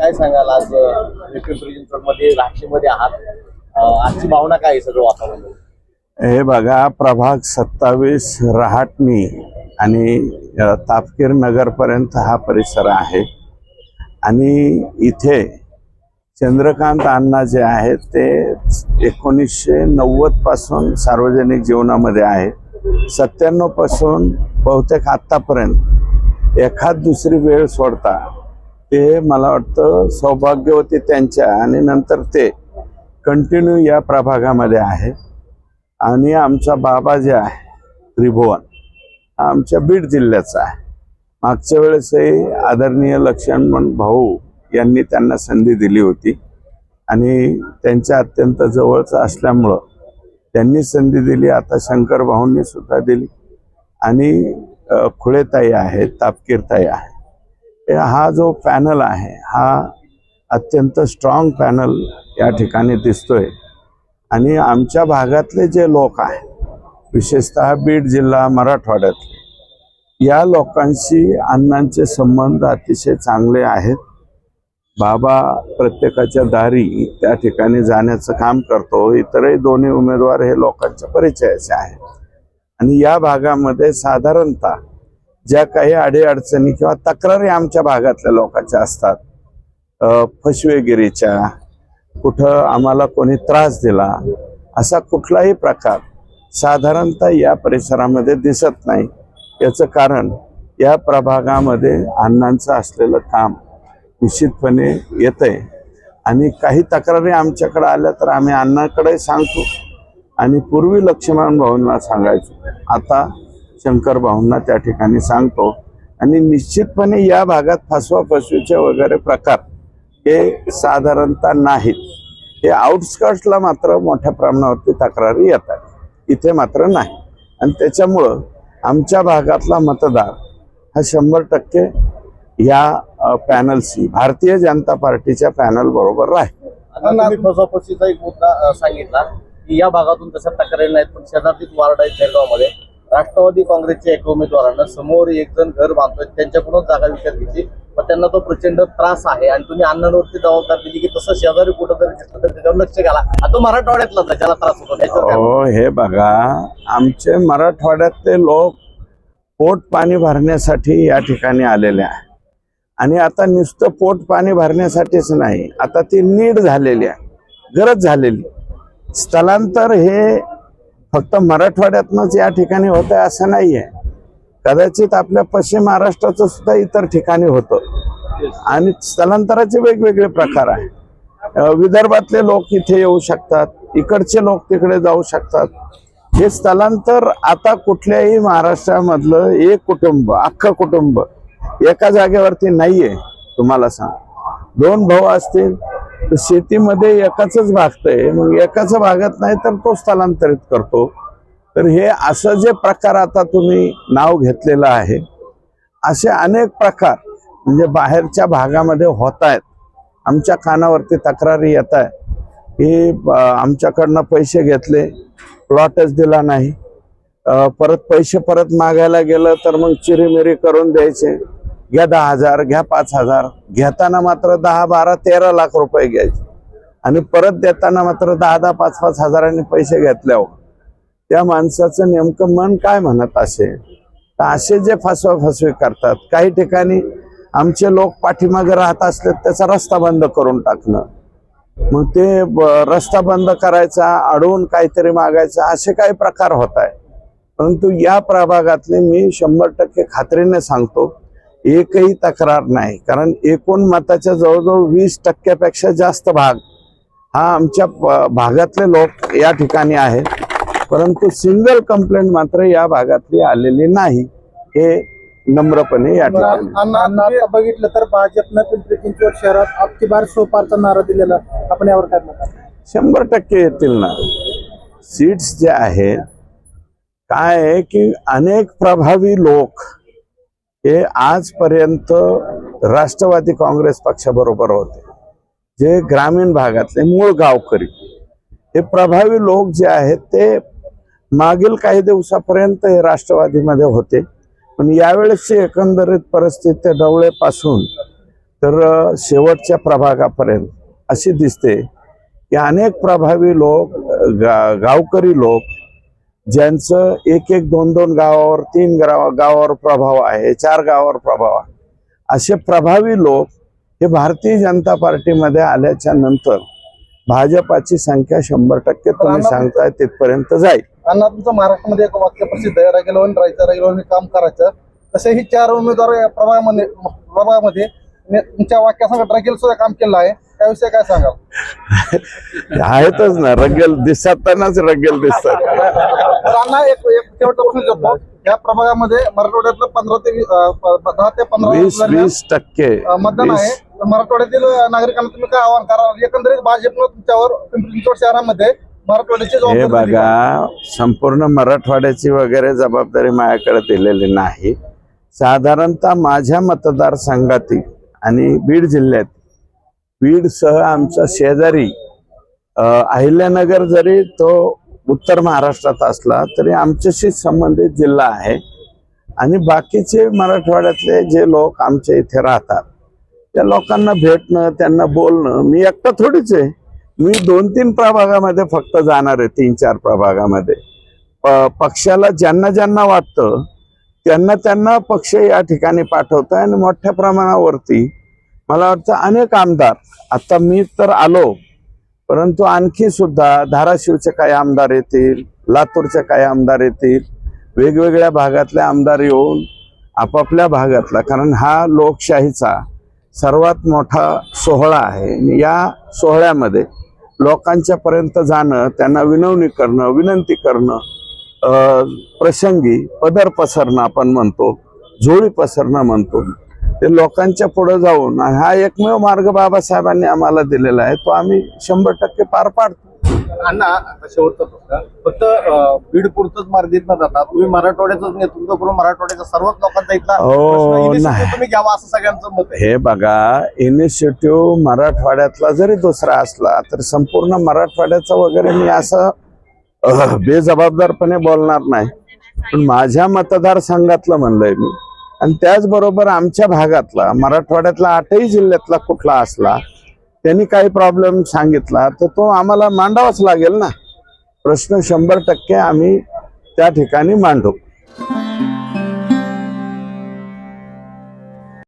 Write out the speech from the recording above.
काय सांगाल आज पिंपरी चिंचवडमध्ये राशीमध्ये आहात, आजची भावना काय आहे सगळं वातावरण? हे बघा, प्रभाग 27 रहाटणी आणि तापकीर नगरपर्यंत हा परिसर आहे आणि इथे चंद्रकांत अण्णा जे आहेत ते 1990 पासून सार्वजनिक जीवनामध्ये आहेत. 97 पासून बहुतेक आतापर्यंत एखाद दुसरी वेळ सोडता ते मला वाटतं सौभाग्यवती त्यांच्या आणि नंतर ते कंटिन्यू या प्रभागामध्ये आहे. आणि आमचा बाबा जे आहे त्रिभुवन आमच्या बीड जिल्ह्याचा आहे. मागच्या वेळेसही आदरणीय लक्ष्मण भाऊ यांनी त्यांना संधी दिली होती आणि त्यांच्या अत्यंत जवळचं असल्यामुळं त्यांनी संधी दिली. आता शंकर भाऊंनी सुद्धा दिली आणि खुळेताई आहेत, तापकीरताई आहे. हा जो पॅनल आहे हा अत्यंत स्ट्रॉंग पॅनल या ठिकाणी दिसतोय. आणि आमच्या भागातले जे लोक आहेत, विशेषतः बीड जिल्हा मराठवाड्यातले, या लोकांशी अण्णांचे संबंध अतिशय चांगले आहेत. बाबा प्रत्येकाच्या दारी त्या ठिकाणी जाण्याचं काम करतो. इतरही दोन्ही उमेदवार हे लोकांच्या परिचयाचे आहेत. आणि या भागामध्ये साधारणतः ज्या काही अडीअडचणी किंवा तक्रारी आमच्या भागातल्या लोकांच्या असतात, फसवेगिरीच्या, कुठं आम्हाला कोणी त्रास दिला, असा कुठलाही प्रकार साधारणतः या परिसरामध्ये दिसत नाही. याचं कारण या प्रभागामध्ये अण्णांचं असलेलं काम निश्चितपणे येतंय. आणि काही तक्रारी आमच्याकडे आल्या तर आम्ही अण्णांकडे सांगतो आणि पूर्वी लक्ष्मण भाऊंना सांगायचो, आता शंकर भाऊंना त्या ठिकाणी सांगतो. आणि निश्चितपणे या भागात फसवाफसवीचे वगैरे प्रकार हे साधारणतः नाहीत. हे आउटस्कर्ट्सला मात्र मोठ्या प्रमाणावरती तक्रारी येतात, इथे मात्र नाही. आणि त्याच्यामुळं आमच्या भागातला मतदार हा 100% या पॅनलशी, भारतीय जनता पार्टीच्या पॅनल बरोबर राहील. तुम्ही फसवाफसवीचा एक मुद्दा सांगितला की या भागातून तशा तक्रारी नाहीत, पण शेजारतीच वार्ड आहे खेरगावमध्ये राष्ट्रवादी काँग्रेसच्या एका उमेदवारांना समोर एक जण घर बांधतोय, त्यांच्याकडून जागा विकत घेतली, पण त्यांना तो प्रचंड त्रास आहे. आणि तुम्ही अण्णांवरती जबाबदार दिली की तसं शेजारी कुठं जरी दिसलं तर त्याच्यावर लक्ष घाला. तो मराठवाड्यातलाच आहे ज्याला त्रास होतो. हो, हे बघा, आमचे मराठवाड्यातले लोक पोट पाणी भरण्यासाठी या ठिकाणी आलेले आहे. आणि आता नुसतं पोट पाणी भरण्यासाठीच नाही, आता ती नीड झालेली आहे, गरज झालेली. स्थलांतर हे फक्त मराठवाड्यातनंच या ठिकाणी होत आहे असं नाही आहे. कदाचित आपल्या पश्चिम महाराष्ट्राचं सुद्धा इतर ठिकाणी होतं. आणि स्थलांतराचे वेगवेगळे प्रकार आहे. विदर्भातले लोक इथे येऊ शकतात, इकडचे लोक तिकडे जाऊ शकतात. हे स्थलांतर आता कुठल्याही महाराष्ट्रामधलं एक कुटुंब, अख्खं कुटुंब एका जागेवरती नाहीये. तुम्हाला सांग, 2 भाऊ असतील तर शेतीमध्ये एकाच भागतंय, मग एकाच भागत नाही तर तो स्थलांतरित करतो. तर हे असं जे प्रकार आता तुम्ही नाव घेतलेलं आहे, असे अनेक प्रकार म्हणजे बाहेरच्या भागामध्ये होत आहेत. आमच्या कानावरती तक्रारी येत आहे की आमच्याकडनं पैसे घेतले, प्लॉटच दिला नाही, परत पैसे परत मागायला गेलं तर मग चिरीमिरी करून द्यायचे, घ्या 10,000, घ्या 5,000, घेताना मात्र 10, 12, 13 लाख रुपये घ्यायचे आणि परत देताना मात्र 10, 5 हजारांनी पैसे घेतल्यावर त्या माणसाचं नेमकं मन काय म्हणत असेल. तर असे जे फसवाफसवी करतात, काही ठिकाणी आमचे लोक पाठीमागे राहत असले त्याचा रस्ता बंद करून टाकणं, मग ते रस्ता बंद करायचा, अडवून काहीतरी मागायचा, असे काही प्रकार होत आहे. परंतु या प्रभागातले मी 100% खात्रीने सांगतो, एकही तक्रार नाही. कारण एकूण मताच्या जवळजवळ 20% जास्त भाग हा आमच्या भागातले लोक या ठिकाणी आहेत. परंतु सिंगल कंप्लेंट मात्र या भागातली आलेली नाही, हे नम्रपणे या ठिकाणी. बघितलं तर भाजपनं पिंपरी चिंचवड शहरात आपकी बार सो पारचा नारा दिलेला, आपण यावर काय म्हणतात? 100% येतील ना. सीट्स जे आहेत, काय आहे की अनेक प्रभावी लोक हे आजपर्यंत राष्ट्रवादी काँग्रेस पक्षाबरोबर होते, जे ग्रामीण भागातले मूळ गावकरी. हे प्रभावी लोक जे आहेत ते मागील काही दिवसापर्यंत हे राष्ट्रवादीमध्ये होते. पण यावेळेसची एकंदरीत परिस्थिती ढवळेपासून तर शेवटच्या प्रभागापर्यंत अशी दिसते की अनेक प्रभावी लोक गावकरी लोक ज्यांचं एक एक दोन दोन गावावर 3 गावावर प्रभाव आहे, 4 गावावर प्रभाव आहे, असे प्रभावी लोक हे भारतीय जनता पार्टीमध्ये आल्याच्या नंतर भाजपाची संख्या 100% तुम्ही सांगताय तिथपर्यंत जाईल. अण्णा, तुमचं महाराष्ट्रामध्ये एक वाक्य प्रसिद्ध आहे, रगेलवन राहायचं, रगेलवन काम करायचं. तसे ही 4 उमेदवार प्रभागामध्ये तुमच्या वाक्यासंग रगेल सुद्धा काम केलं आहे, त्याविषयी काय सांगाल? आहेतच ना, रगेल दिसतानाच रगेल दिसतात. तर अण्णा, एक शेवटचा प्रश्न विचारतो. या प्रभागामध्ये मराठवाड्यातलं 10 ते 15 20% मतदान आहे. तर मराठवाड्यातील नागरिकांना तुम्ही काय आवाहन कराल? एकंदरीत भाजपनं तुमच्यावर पिंपरी चिंचवड शहरामध्ये मराठवाड्याची हे जबाबदारी दिली. बघा, संपूर्ण मराठवाड्याची वगैरे जबाबदारी माझ्याकडे दिलेली नाही. साधारणतः माझ्या मतदारसंघातील आणि बीड जिल्ह्यात, बीडसह आमचा शेजारी अहिल्यानगर जरी तो उत्तर महाराष्ट्रात असला तरी आमच्याशी संबंधित जिल्हा आहे. आणि बाकीचे मराठवाड्यातले जे लोक आमच्या इथे राहतात त्या लोकांना भेटणं, त्यांना बोलणं, मी एकटा थोडीच आहे. मी 2-3 प्रभागामध्ये फक्त जाणार आहे, 3-4 प्रभागामध्ये. पक्षाला ज्यांना ज्यांना वाटतं त्यांना पक्ष या ठिकाणी पाठवतोय. आणि मोठ्या प्रमाणावरती मला वाटतं अनेक आमदार, आता मी तर आलो, परंतु आणखी सुद्धा धाराशिवचे काही आमदार येतील, लातूरचे काही आमदार येतील, वेगवेगळ्या भागातले आमदार येऊन आपापल्या भागातला, कारण हा लोकशाहीचा सर्वात मोठा सोहळा आहे. या सोहळ्यामध्ये लोकांच्या पर्यंत जाणं, त्यांना विनवणी करणं, विनंती करणं, प्रसंगी पदर पसरणं आपण म्हणतो, झोळी पसरणं म्हणतो, ते लोकांच्या पुढे जाऊन हा एकमेव मार्ग बाबासाहेबांनी आम्हाला दिलेला आहे, तो आम्ही 100% पार पाडतो. अण्णा, आता शेवटचा प्रश्न, फक्त बीड पुरतच मर्यादित न जाता तुम्ही मराठवाड्याचं नेतृत्व करून मराठवाड्याच्या सर्वच लोकांचा इथला नाही. तुम्ही घ्यावा असं सगळ्यांचं मत आहे. हे बघा, इनिशिएटिव्ह मराठवाड्यातला जरी दुसरा असला तर संपूर्ण मराठवाड्याचा वगैरे मी असं बेजबाबदारपणे बोलणार नाही. पण माझ्या मतदारसंघातलं म्हणलंय मी, आणि त्याचबरोबर आमच्या भागातला, मराठवाड्यातला 8ही जिल्ह्यातला कुठला असला, त्यांनी काही प्रॉब्लेम सांगितला तर तो आम्हाला मांडावाच लागेल ना. प्रश्न 100% आम्ही त्या ठिकाणी मांडू.